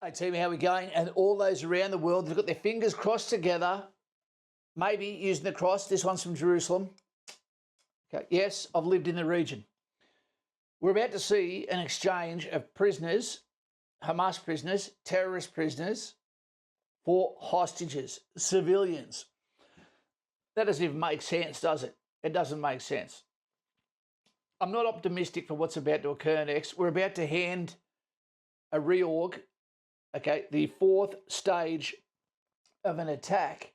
Hey team, how are we going? And all those around the world, they've got their fingers crossed together, maybe using the cross. This one's from Jerusalem. Okay, yes, I've lived in the region. We're about to see an exchange of prisoners, Hamas prisoners, terrorist prisoners, for hostages, civilians. That doesn't even make sense, does it? It doesn't make sense. I'm not optimistic for what's about to occur next. We're about to hand a reorg, okay, the fourth stage of an attack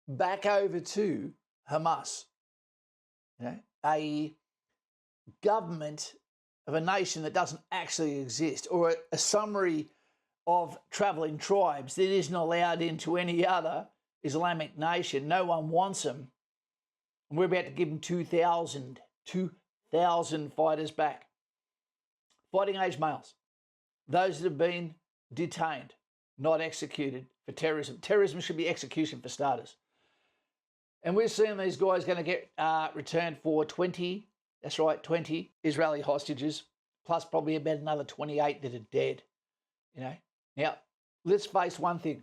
back over to Hamas. You know, a government of a nation that doesn't actually exist, or a summary of travelling tribes that isn't allowed into any other Islamic nation. No one wants them. And we're about to give them 2,000 fighters back. Fighting age males. Those that have been detained, not executed for terrorism. Terrorism should be execution for starters. And we're seeing these guys going to get returned for 20, that's right, 20 Israeli hostages, plus probably about another 28 that are dead. You know. Now, let's face one thing.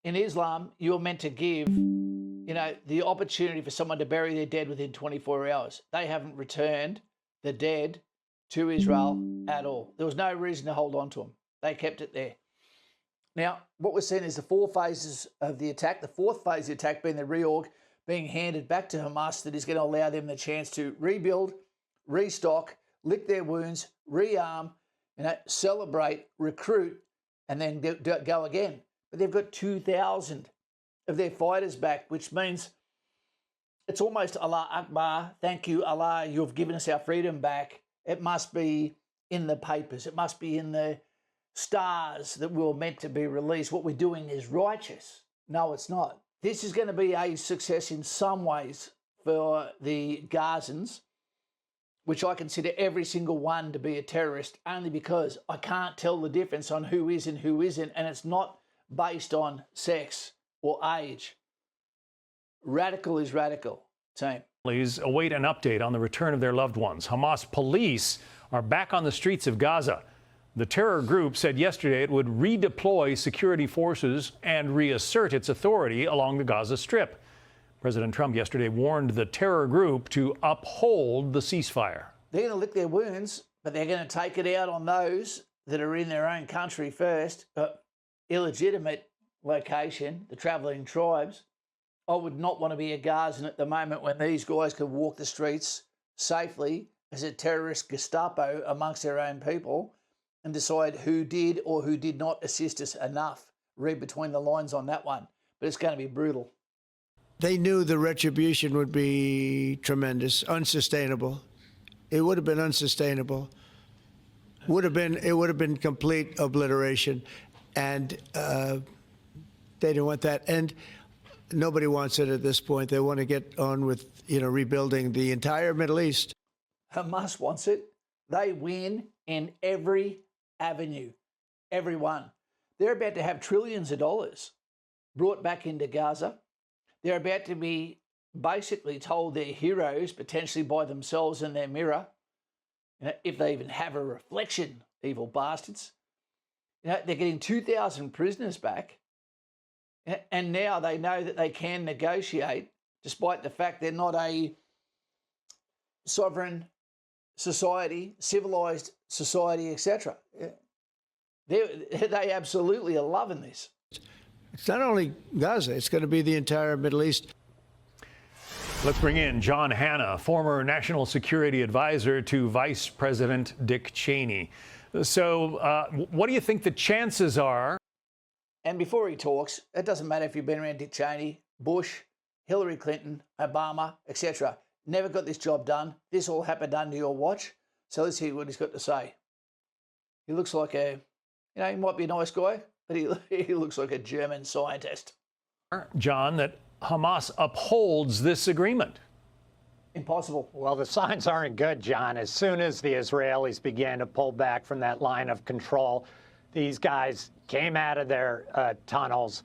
In Islam, you're meant to give, you know, the opportunity for someone to bury their dead within 24 hours. They haven't returned the dead to Israel at all. There was no reason to hold on to them. They kept it there. Now, what we're seeing is the four phases of the attack. The fourth phase of the attack being the reorg, being handed back to Hamas, that is going to allow them the chance to rebuild, restock, lick their wounds, rearm, you know, celebrate, recruit, and then go again. But they've got 2,000 of their fighters back, which means it's almost Allah Akbar. Thank you, Allah. You've given us our freedom back. It must be in the papers. It must be in the stars that we were meant to be released. What we're doing is righteous. No, it's not. This is going to be a success in some ways for the Gazzans, which I consider every single one to be a terrorist, only because I can't tell the difference on who is and who isn't, and it's not based on sex or age. Radical is radical, team. Please await an update on the return of their loved ones. Hamas police are back on the streets of Gaza. The terror group said yesterday it would redeploy security forces and reassert its authority along the Gaza Strip. President Trump yesterday warned the terror group to uphold the ceasefire. They're going to lick their wounds, but they're going to take it out on those that are in their own country first. Illegitimate location, the travelling tribes. I would not want to be a Gazzan at the moment when these guys could walk the streets safely as a terrorist Gestapo amongst their own people and decide who did or who did not assist us enough. Read between the lines on that one. But it's going to be brutal. They knew the retribution would be tremendous, unsustainable. It would have been unsustainable. It would have been complete obliteration. And they didn't want that. And nobody wants it at this point. They want to get on with, you know, rebuilding the entire Middle East. Hamas wants it. They win in every avenue, every one. They're about to have trillions of dollars brought back into Gaza. They're about to be basically told they're heroes, potentially by themselves in their mirror, you know, if they even have a reflection, evil bastards. You know, they're getting 2,000 prisoners back, and now they know that they can negotiate, despite the fact they're not a sovereign society, civilized society, etc. They absolutely are loving this. It's not only Gaza, it's going to be the entire Middle East. Let's bring in John Hanna, former National Security Advisor to Vice President Dick Cheney. So what do you think the chances are? And before he talks, it doesn't matter if you've been around Dick Cheney, Bush, Hillary Clinton, Obama, etc. Never got this job done. This all happened under your watch. So let's hear what he's got to say. He looks like a, you know, he might be a nice guy, but he looks like a German scientist. John, that Hamas upholds this agreement. Impossible. Well, the signs aren't good, John. As soon as the Israelis began to pull back from that line of control, these guys came out of their tunnels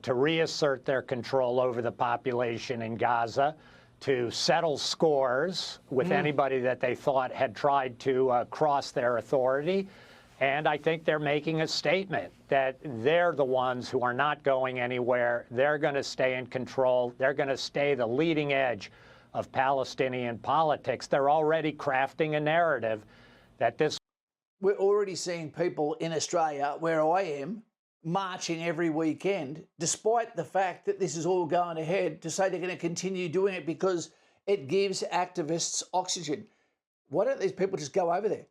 to reassert their control over the population in Gaza, to settle scores with anybody that they thought had tried to cross their authority. And I think they're making a statement that they're the ones who are not going anywhere. They're going to stay in control. They're going to stay the leading edge of Palestinian politics. They're already crafting a narrative that this. We're already seeing people in Australia, where I am, marching every weekend, despite the fact that this is all going ahead, to say they're going to continue doing it because it gives activists oxygen. Why don't these people just go over there?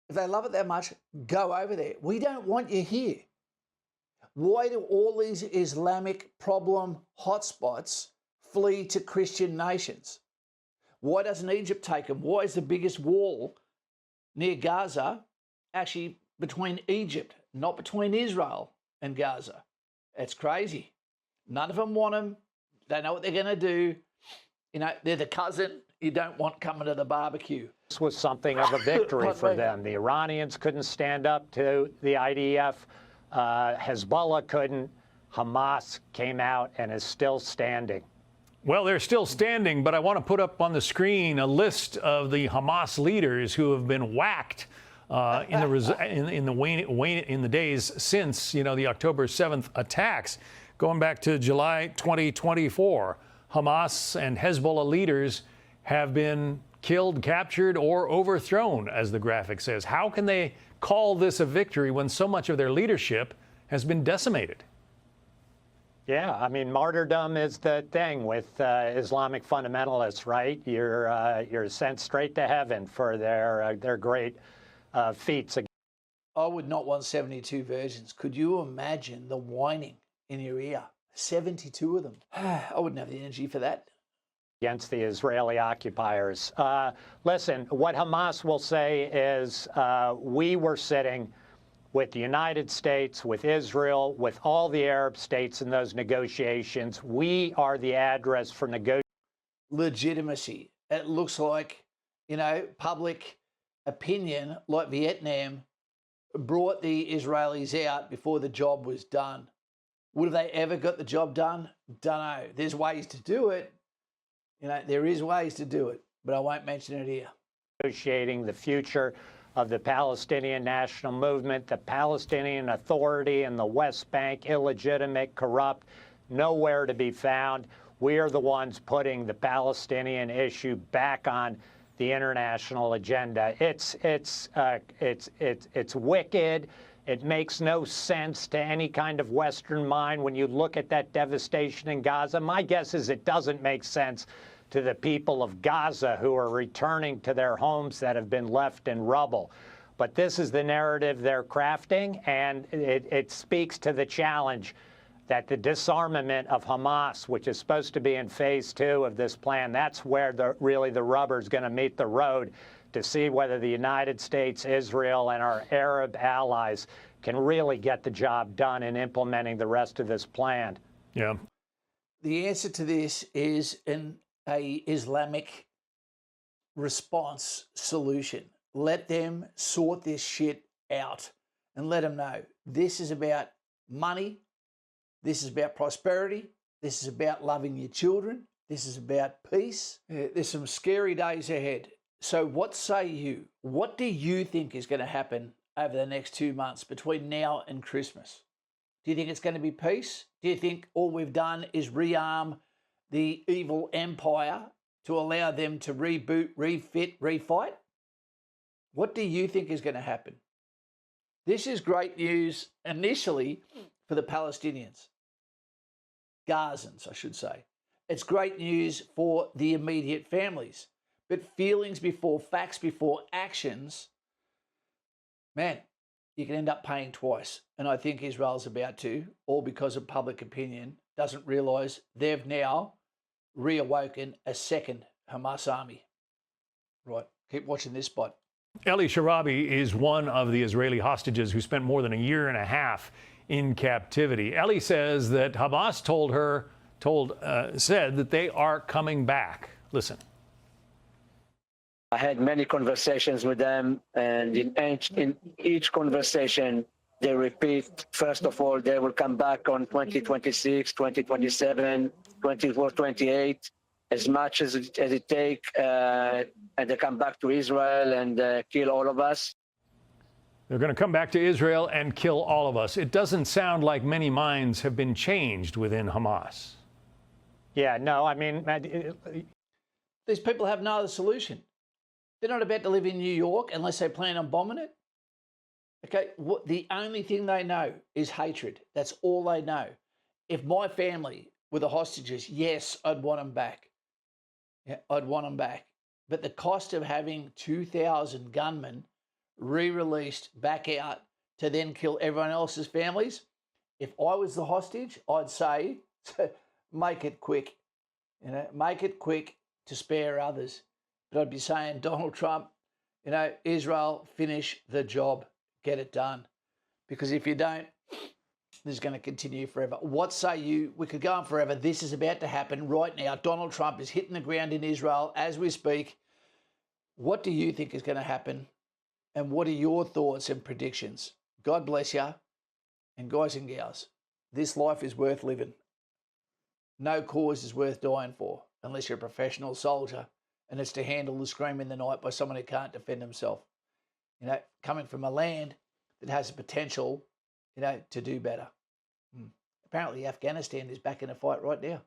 If they love it that much, go over there. We don't want you here. Why do all these Islamic problem hotspots flee to Christian nations? Why doesn't Egypt take them? Why is the biggest wall near Gaza actually between Egypt, not between Israel and Gaza? It's crazy. None of them want them. They know what they're going to do. You know, they're the cousin you don't want coming to the barbecue. This was something of a victory for them. The Iranians couldn't stand up to the IDF. Hezbollah couldn't. Hamas came out and is still standing. Well, they're still standing, but I want to put up on the screen a list of the Hamas leaders who have been whacked in the days since, the October 7th attacks. Going back to July 2024, Hamas and Hezbollah leaders have been killed, captured, or overthrown, as the graphic says. How can they call this a victory when so much of their leadership has been decimated? Yeah, I mean, martyrdom is the thing with Islamic fundamentalists, right? You're sent straight to heaven for their great feats. I would not want 72 virgins. Could you imagine the whining in your ear? 72 of them. I wouldn't have the energy for that. Against the Israeli occupiers. Listen, what Hamas will say is we were sitting with the United States, with Israel, with all the Arab states in those negotiations. We are the address for legitimacy. It looks like, public opinion, like Vietnam, brought the Israelis out before the job was done. Would have they ever got the job done? Don't know. There's ways to do it. There is ways to do it, but I won't mention it here. Negotiating the future of the Palestinian national movement, the Palestinian Authority in the West Bank, illegitimate, corrupt, nowhere to be found. We are the ones putting the Palestinian issue back on the international agenda. It's wicked. It makes no sense to any kind of Western mind when you look at that devastation in Gaza. My guess is it doesn't make sense to the people of Gaza who are returning to their homes that have been left in rubble. But this is the narrative they're crafting, and it speaks to the challenge that the disarmament of Hamas, which is supposed to be in phase 2 of this plan, that's where really the rubber is going to meet the road to see whether the United States, Israel, and our Arab allies can really get the job done in implementing the rest of this plan. Yeah. The answer to this is an Islamic response solution. Let them sort this shit out and let them know this is about money, this is about prosperity, this is about loving your children, this is about peace. There's some scary days ahead. So what say you? What do you think is going to happen over the next 2 months between now and Christmas? Do you think it's going to be peace? Do you think all we've done is rearm the evil empire to allow them to reboot, refit, refight? What do you think is going to happen? This is great news initially for the Palestinians. Gazzans, I should say. It's great news for the immediate families. But feelings before facts, before actions, man, you can end up paying twice. And I think Israel's about to, all because of public opinion, doesn't realise they've now reawoken a second Hamas army. Right, keep watching this spot. Eli Sharabi is one of the Israeli hostages who spent more than a year and a half in captivity. Eli says that Hamas said that they are coming back. Listen. I had many conversations with them, and in each conversation, they repeat, first of all, they will come back on 2026, 2027, 24, 28, as much as it takes, and they come back to Israel and kill all of us. They're going to come back to Israel and kill all of us. It doesn't sound like many minds have been changed within Hamas. Yeah, no, I mean, These people have no other solution. They're not about to live in New York unless they plan on bombing it. Okay, the only thing they know is hatred. That's all they know. If my family were the hostages, yes, I'd want them back. Yeah, I'd want them back. But the cost of having 2,000 gunmen re-released back out to then kill everyone else's families, if I was the hostage, I'd say, make it quick. You know, make it quick to spare others. But I'd be saying, Donald Trump, you know, Israel, finish the job. Get it done. Because if you don't, this is going to continue forever. What say you? We could go on forever. This is about to happen right now. Donald Trump is hitting the ground in Israel as we speak. What do you think is going to happen? And what are your thoughts and predictions? God bless you. And guys and gals, this life is worth living. No cause is worth dying for unless you're a professional soldier and it's to handle the scream in the night by someone who can't defend himself. You know, coming from a land that has the potential, you know, to do better. Apparently Afghanistan is back in a fight right now.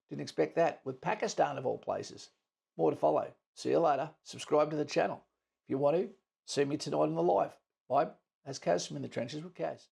Didn't expect that. With Pakistan of all places. More to follow. See you later. Subscribe to the channel. If you want to, see me tonight on the live. Bye. That's Kaz from In the Trenches with Kaz.